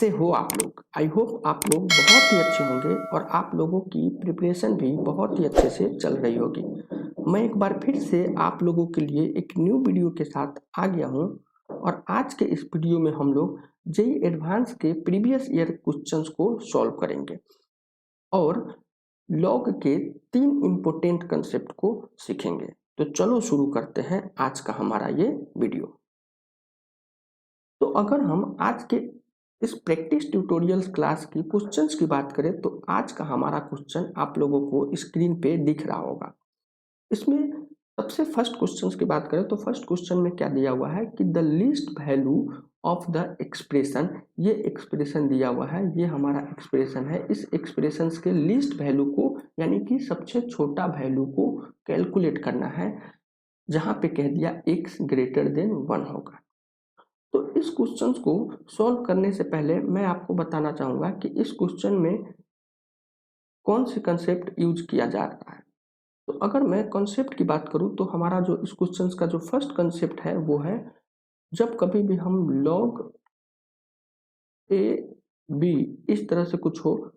कैसे हो आप लोग? आई होप आप लोग बहुत ही अच्छे होंगे और आप लोगों की प्रिपरेशन भी बहुत ही अच्छे से चल रही होगी। मैं एक बार फिर से आप लोगों के लिए एक न्यू वीडियो के साथ आ गया हूँ और आज के इस वीडियो में हम लोग जेईई एडवांस के प्रीवियस ईयर क्वेश्चंस को सॉल्व करेंगे और लॉग के 3 इम्पोर्टेंट कंसेप्ट को सीखेंगे। तो चलो शुरू करते हैं आज का हमारा ये वीडियो। तो अगर हम आज के इस प्रैक्टिस ट्यूटोरियल्स क्लास की क्वेश्चंस की बात करें तो आज का हमारा क्वेश्चन आप लोगों को स्क्रीन पे दिख रहा होगा। इसमें सबसे फर्स्ट क्वेश्चंस की बात करें तो फर्स्ट क्वेश्चन में क्या दिया हुआ है कि the least value of the expression, ये एक्सप्रेशन दिया हुआ है, ये हमारा एक्सप्रेशन है। इस एक्सप्रेशन के लीस्ट वैल्यू को यानी कि सबसे छोटा वैल्यू को कैलकुलेट करना है, जहां पे कह दिया x ग्रेटर देन 1 होगा। तो इस क्वेश्चन को सॉल्व करने से पहले मैं आपको बताना चाहूँगा कि इस क्वेश्चन में कौन से कंसेप्ट यूज किया जा रहा है। तो अगर मैं कंसेप्ट की बात करूँ तो हमारा जो इस क्वेश्चन का जो फर्स्ट कंसेप्ट है वो है, जब कभी भी हम लॉग ए बी इस तरह से कुछ हो,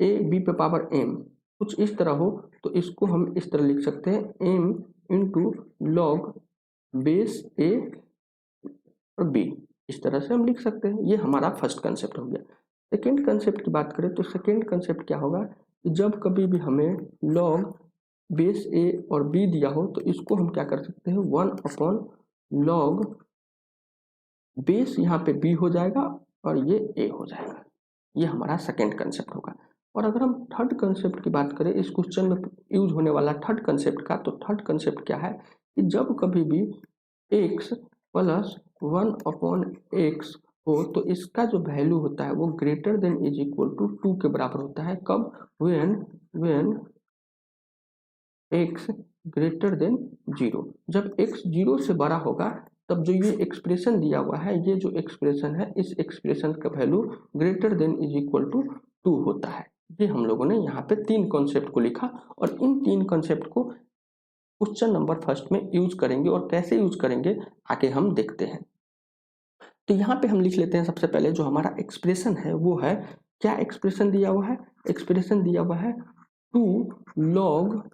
ए बी पे पावर एम कुछ इस तरह हो, तो इसको हम इस तरह लिख सकते हैं एम इंटू लॉग बेस ए और बी, इस तरह से हम लिख सकते हैं। ये हमारा फर्स्ट कंसेप्ट हो गया। सेकेंड कंसेप्ट की बात करें तो सेकेंड कंसेप्ट क्या होगा कि जब कभी भी हमें लॉग बेस ए और बी दिया हो तो इसको हम क्या कर सकते हैं 1 अपॉन लॉग बेस यहाँ पे बी हो जाएगा और ये ए हो जाएगा। ये हमारा सेकेंड कंसेप्ट होगा। और अगर हम थर्ड कंसेप्ट की बात करें इस क्वेश्चन में यूज होने वाला थर्ड कंसेप्ट का, तो थर्ड कंसेप्ट क्या है कि जब कभी भी x प्लस 1 अपॉन एक्स हो तो इसका जो वैल्यू होता है वो greater than is equal to 2 के बराबर होता है। कब? When x greater than 0। जब x 0 से बड़ा होगा तब जो ये एक्सप्रेशन दिया हुआ है, ये जो एक्सप्रेशन है, इस एक्सप्रेशन का value greater than is equal to 2 होता है। ये हम लोगों ने यहाँ पे 3 कॉन्सेप्ट को लिखा और इन 3 कॉन्सेप्ट को क्वेश्चन नंबर फर्स्ट में यूज करेंगे और कैसे यूज करेंगे आगे हम देखते हैं। तो यहाँ पे हम लिख लेते हैं सबसे पहले जो हमारा एक्सप्रेशन है वो है, क्या एक्सप्रेशन दिया हुआ है? एक्सप्रेशन दिया हुआ है 2 लॉग,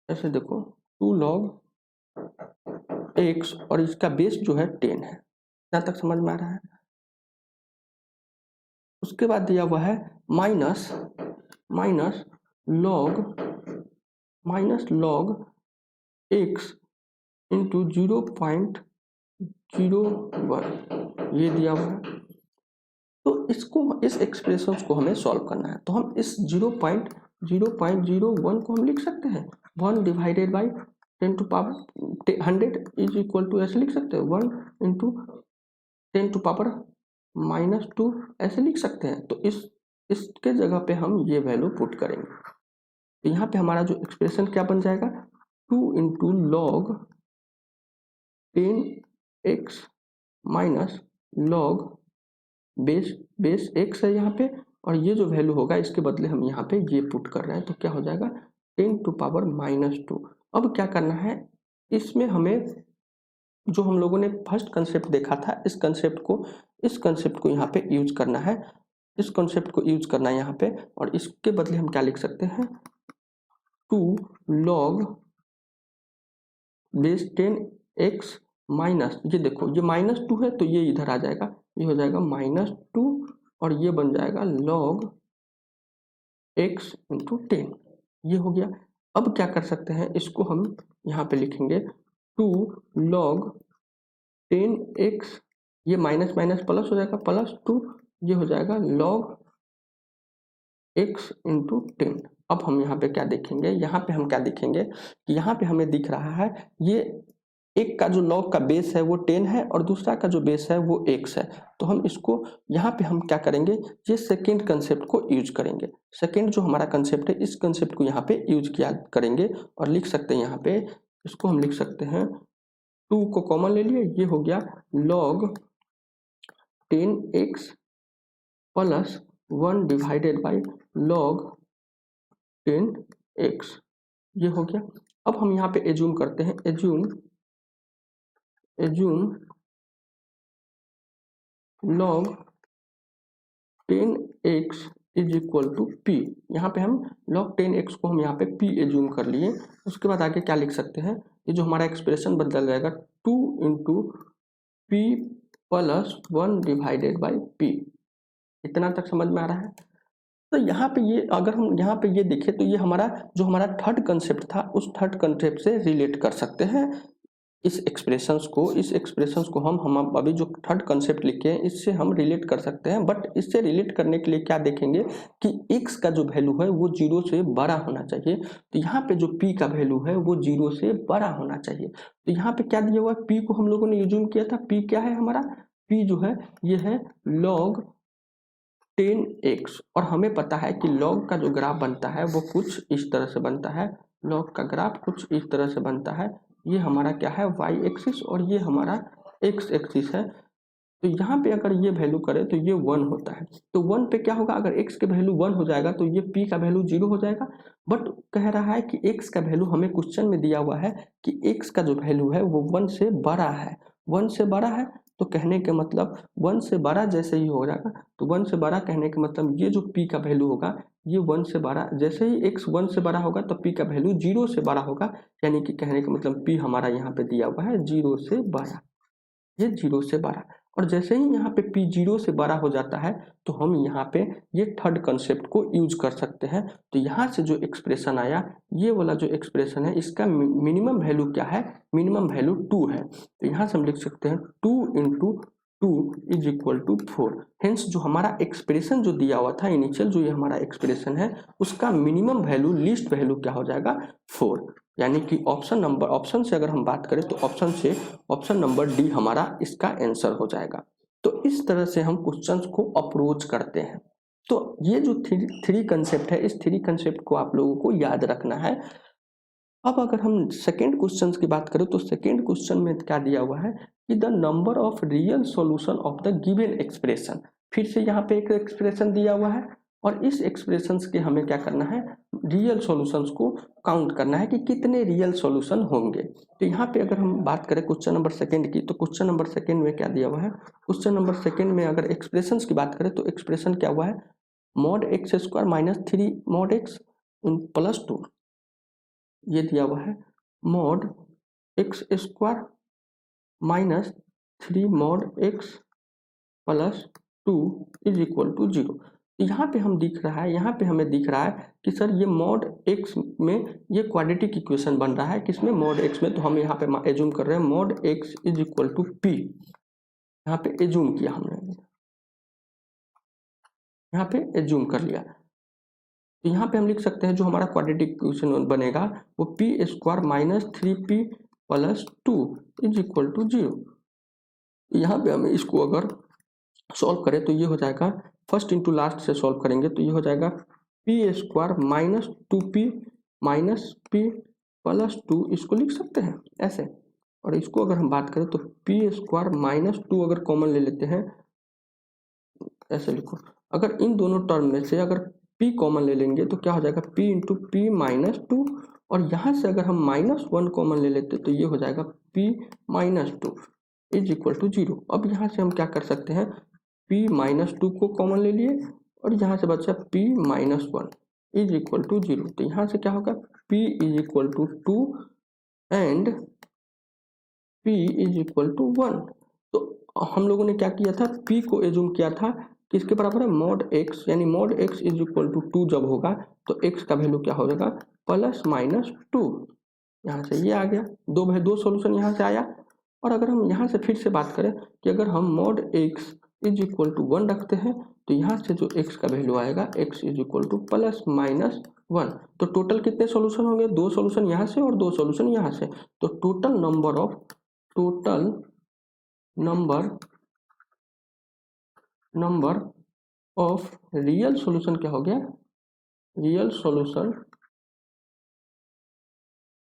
ऐसे देखो 2 लॉग एक्स और इसका बेस जो है 10 है। यहाँ तक समझ में आ रहा है? उसके बाद दिया हुआ है माइनस लॉग एक्स इंटू 0.01, ये दिया हुआ है। तो इसको, इस एक्सप्रेशन को हमें सॉल्व करना है। तो हम इस 0.01 को हम लिख सकते हैं 1 divided by 10 to power 100 is equal to, ऐसे लिख सकते हैं 1 इंटू 10 टू पावर -2, ऐसे लिख सकते हैं। तो इसके जगह पे हम ये वैल्यू पुट करेंगे। तो यहाँ पे हमारा जो एक्सप्रेशन क्या बन जाएगा 2 into log 10x minus log base x है यहाँ पे, और ये जो वैल्यू होगा इसके बदले हम यहाँ पे ये पुट कर रहे हैं। तो क्या हो जाएगा 10 टू पावर -2। अब क्या करना है, इसमें हमें जो हम लोगों ने फर्स्ट कंसेप्ट देखा था इस कंसेप्ट को यहाँ पे यूज करना है, इस कंसेप्ट को यूज करना है यहाँ पे। और इसके बदले हम क्या लिख सकते हैं 2 लॉग बेस 10x माइनस, ये देखो ये -2 है तो ये इधर आ जाएगा, ये हो जाएगा -2 और ये बन जाएगा log x इंटू 10, ये हो गया। अब क्या कर सकते हैं, इसको हम यहाँ पे लिखेंगे 2 log 10x, ये माइनस माइनस प्लस हो जाएगा +2, ये हो जाएगा log x इंटू 10। अब हम यहाँ पे क्या देखेंगे, यहाँ पे हम क्या देखेंगे कि यहाँ पे हमें दिख रहा है ये एक का जो लॉग का बेस है वो 10 है और दूसरा का जो बेस है वो x है। तो हम इसको यहाँ पे हम क्या करेंगे, ये सेकेंड कंसेप्ट को यूज करेंगे। सेकेंड जो हमारा कंसेप्ट है इस कंसेप्ट को यहाँ पे यूज किया करेंगे और लिख सकते हैं यहाँ पे, इसको हम लिख सकते हैं 2 को कॉमन ले लिए, ये हो गया log 10x plus 1 divided by log 10x, ये हो गया। अब हम यहाँ पे एज्यूम करते हैं, assume log 10x is equal to p. यहाँ पे हम log 10x को हम यहाँ पे p एज्यूम कर लिए। उसके बाद आगे क्या लिख सकते हैं, ये जो हमारा एक्सप्रेशन बदल जाएगा 2 into P plus 1 divided by P. इतना तक समझ में आ रहा है। तो यहाँ पे ये अगर हम यहाँ पे ये देखें तो ये हमारा जो हमारा थर्ड कंसेप्ट था उस थर्ड कंसेप्ट से रिलेट कर सकते हैं इस एक्सप्रेशंस को हम अभी जो थर्ड कंसेप्ट लिखे हैं इससे हम रिलेट कर सकते हैं। बट इससे रिलेट करने के लिए क्या देखेंगे कि x का जो वैल्यू है वो 0 से बड़ा होना चाहिए। तो यहाँ पे जो p का वैल्यू है वो 0 से बड़ा होना चाहिए। तो यहाँ पे क्या दिया हुआ है, p को हम लोगों ने एज्यूम किया था। p क्या है हमारा, p जो है ये है log 10x। और हमें पता है कि log का जो ग्राफ बनता है वो कुछ इस तरह से बनता है। log का ग्राफ कुछ इस तरह से बनता है। ये हमारा क्या है, y एक्सिस, और ये हमारा x एक्सिस है। तो यहाँ पे अगर ये वैल्यू करें तो ये 1 होता है। तो 1 पे क्या होगा, अगर x के वैल्यू 1 हो जाएगा तो ये p का वैल्यू 0 हो जाएगा। बट कह रहा है कि x का वैल्यू हमें क्वेश्चन में दिया हुआ है कि x का जो वैल्यू है वो 1 से बड़ा है। 1 से बड़ा है तो कहने के मतलब 1 से बड़ा जैसे ही हो जाएगा, तो 1 से बड़ा कहने के मतलब ये जो p का वैल्यू होगा ये 1 से बड़ा, जैसे ही x 1 से बड़ा होगा तो p का वैल्यू 0 से बड़ा होगा। यानी कि कहने का मतलब p हमारा यहाँ पे दिया हुआ है 0 से बड़ा, ये 0 से बड़ा। और जैसे ही यहाँ पे p 0 से बड़ा हो जाता है तो हम यहाँ पे ये थर्ड कंसेप्ट को यूज कर सकते हैं। तो यहाँ से जो एक्सप्रेशन आया, ये वाला जो एक्सप्रेशन है इसका मिनिमम वैल्यू क्या है, मिनिमम वैल्यू 2 है। तो यहाँ से हम लिख सकते हैं 2 into 2 is equal to 4। Hence जो हमारा एक्सप्रेशन जो दिया हुआ था इनिशियल, जो ये हमारा एक्सप्रेशन है उसका मिनिमम वैल्यू, लीस्ट वैल्यू क्या हो जाएगा, 4। यानी कि ऑप्शन से अगर हम बात करें तो ऑप्शन नंबर डी हमारा इसका आंसर हो जाएगा। तो इस तरह से हम क्वेश्चंस को अप्रोच करते हैं। तो ये जो थ्री कंसेप्ट है, इस थ्री कंसेप्ट को आप लोगों को याद रखना है। अब अगर हम सेकेंड क्वेश्चन की बात करें तो सेकेंड क्वेश्चन में क्या दिया हुआ है कि the number of real solution of the given expression. फिर से यहाँ पे एक एक्सप्रेशन दिया हुआ है और इस एक्सप्रेशन के हमें क्या करना है, रियल सॉल्यूशंस को काउंट करना है कि कितने रियल सॉल्यूशन होंगे। तो यहाँ पे अगर हम बात करें क्वेश्चन नंबर सेकेंड की, तो क्वेश्चन नंबर सेकेंड में क्या दिया हुआ है, क्वेश्चन नंबर सेकेंड में अगर एक्सप्रेशन की बात करें तो एक्सप्रेशन क्या हुआ है, mod x square minus 3 mod x plus 2, ये दिया हुआ है mod x square minus 3 mod x plus 2 is equal to 0। यहाँ पे हम दिख रहा है, यहाँ पे हमें दिख रहा है कि सर ये मॉड एक्स में ये क्वाड्रेटिक इक्वेशन बन रहा है, किसमें, मॉड एक्स में। तो हम यहाँ पे एज्यूम कर रहे हैं mod x is equal to p. यहाँ पे एज्यूम किया हमने, यहाँ पे एज्यूम कर लिया। तो यहाँ पे हम लिख सकते हैं जो हमारा क्वाड्रेटिक इक्वेशन बनेगा वो p square minus 3p plus 2 is equal to 0। यहाँ पे हमें इसको अगर सॉल्व करें तो ये हो जाएगा, फर्स्ट इंटू लास्ट से सॉल्व करेंगे तो ये हो जाएगा P square minus 2p minus p plus 2, इसको लिख सकते हैं ऐसे। और इसको अगर हम बात करें तो पी स्क्वायर माइनस 2 अगर कॉमन ले लेते हैं, ऐसे लिखो, अगर इन दोनों टर्म में से अगर p कॉमन ले लेंगे तो क्या हो जाएगा p इंटू पी माइनस 2, और यहाँ से अगर हम -1 कॉमन ले लेते तो ये हो जाएगा p minus 2 is equal to 0। अब यहाँ से हम क्या कर सकते हैं, p माइनस 2 को कॉमन ले लिए और यहाँ से बचा p minus 1 is equal to 0। तो यहाँ से क्या होगा, p is equal to 2 and p is equal to 1। तो हम लोगों ने क्या किया था, p को एज्यूम किया था किसके बराबर है, मॉड x, यानी mod x is equal to 2 जब होगा तो x का वैल्यू क्या हो जाएगा, प्लस माइनस 2। यहाँ से ये आ गया, दो सॉल्यूशन यहाँ से आया। और अगर हम यहाँ से फिर से बात करें कि अगर हम mod x is equal to 1 रखते हैं तो यहाँ से जो x का वैल्यू आएगा x is equal two plus minus 1। तो टोटल कितने सॉल्यूशन होंगे, 2 सॉल्यूशन यहाँ से और 2 सॉल्यूशन यहाँ से। तो total number of real solution क्या हो गया, real solution,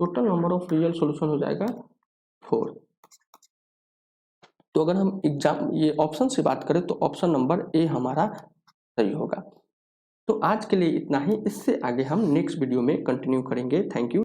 total number of real solution हो जाएगा 4। तो अगर हम ये ऑप्शन से बात करें तो ऑप्शन नंबर ए हमारा सही होगा। तो आज के लिए इतना ही, इससे आगे हम नेक्स्ट वीडियो में कंटिन्यू करेंगे। Thank you.